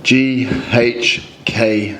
GHK-Cu.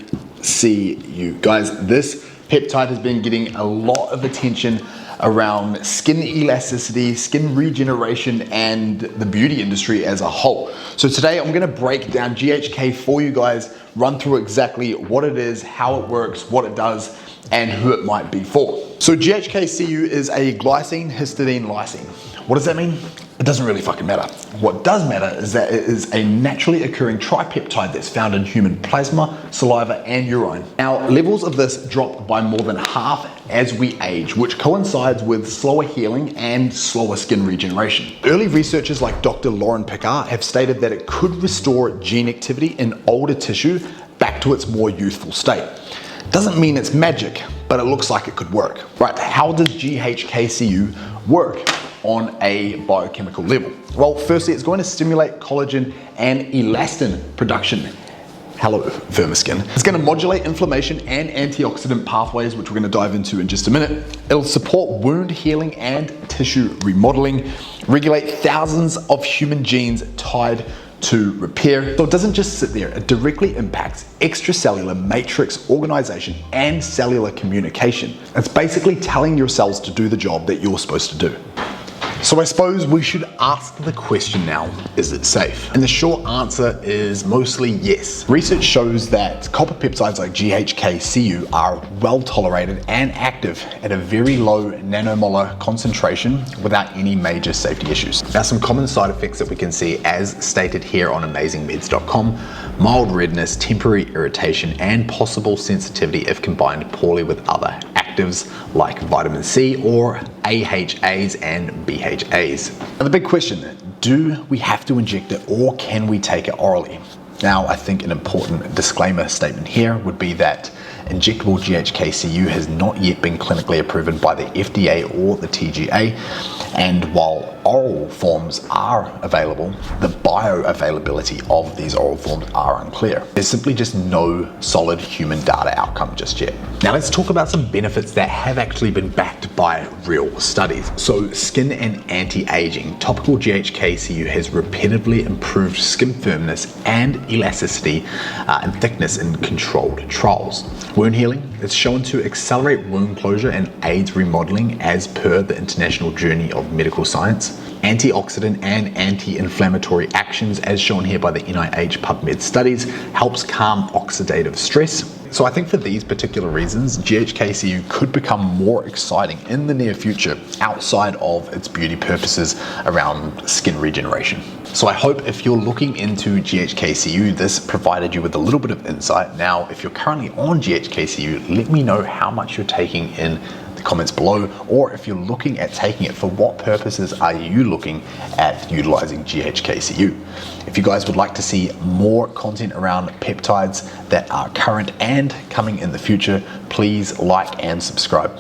Guys, this peptide has been getting a lot of attention around skin elasticity, skin regeneration, and the beauty industry as a whole. So today I'm gonna break down GHK for you guys, run through exactly what it is, how it works, what it does, and who it might be for. So GHK-Cu is a glycine, histidine, lysine. What does that mean? It doesn't really fucking matter. What does matter is that it is a naturally occurring tripeptide that's found in human plasma, saliva, and urine. Now, levels of this drop by more than half as we age, which coincides with slower healing and slower skin regeneration. Early researchers like Dr. Lauren Picard have stated that it could restore gene activity in older tissue back to its more youthful state. Doesn't mean it's magic, but it looks like it could work. Right, how does GHK-Cu work on a biochemical level? Well, firstly, it's going to stimulate collagen and elastin production. Hello, vermiskin. It's going to modulate inflammation and antioxidant pathways, which we're going to dive into in just a minute. It'll support wound healing and tissue remodeling, regulate thousands of human genes tied to repair. So it doesn't just sit there, it directly impacts extracellular matrix organization and cellular communication. It's basically telling your cells to do the job that you're supposed to do. So I suppose we should ask the question now, is it safe? And the short answer is mostly yes. Research shows that copper peptides like GHK-Cu are well tolerated and active at a very low nanomolar concentration without any major safety issues. Now, some common side effects that we can see as stated here on amazingmeds.com: mild redness, temporary irritation, and possible sensitivity if combined poorly with other actives like vitamin C or AHAs and BHAs. Now the big question, do we have to inject it or can we take it orally? Now I think an important disclaimer statement here would be that injectable GHK-Cu has not yet been clinically approved by the FDA or the TGA, and while oral forms are available, the bioavailability of these oral forms are unclear. There's simply just no solid human data outcome just yet. Now let's talk about some benefits that have actually been backed by real studies. So skin and anti-aging, topical GHK-Cu has repetitively improved skin firmness and elasticity and thickness in controlled trials. Wound healing, it's shown to accelerate wound closure and aids remodeling as per the International Journey of Medical Science. Antioxidant and anti-inflammatory actions, as shown here by the NIH PubMed studies, helps calm oxidative stress. So I think for these particular reasons, GHK-Cu could become more exciting in the near future outside of its beauty purposes around skin regeneration. So I hope if you're looking into GHK-Cu, this provided you with a little bit of insight. Now, if you're currently on GHK-Cu, let me know how much you're taking in the comments below, or if you're looking at taking it, for what purposes are you looking at utilizing GHK-Cu? If you guys would like to see more content around peptides that are current and coming in the future, please like and subscribe.